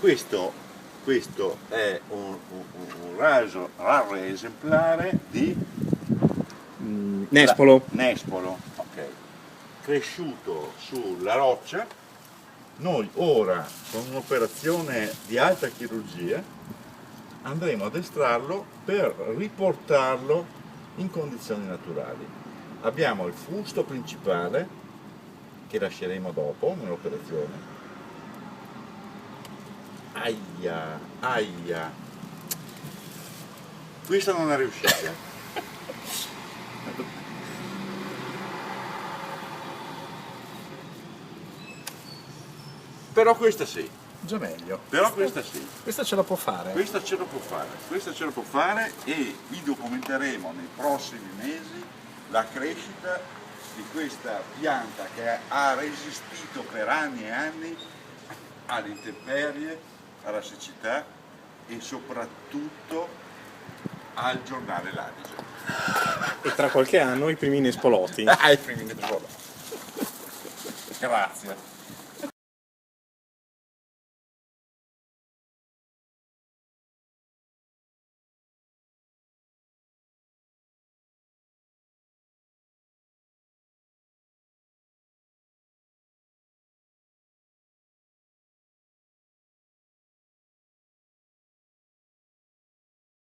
Questo è un raro esemplare di Nespolo. Nespolo, ok. Cresciuto sulla roccia. Noi ora, con un'operazione di alta chirurgia, andremo ad estrarlo per riportarlo in condizioni naturali. Abbiamo il fusto principale, che lasceremo dopo nell'operazione. Aia, aia. Questa non è riuscita. Però questa sì. Già meglio. Però questa sì. Questa ce la può fare. Questa ce la può fare e vi documenteremo nei prossimi mesi la crescita di questa pianta che ha resistito per anni e anni alle intemperie, alla siccità e soprattutto al giornale l'Adige. E tra qualche anno i primi nespoloti. I primi nespoloti. Grazie.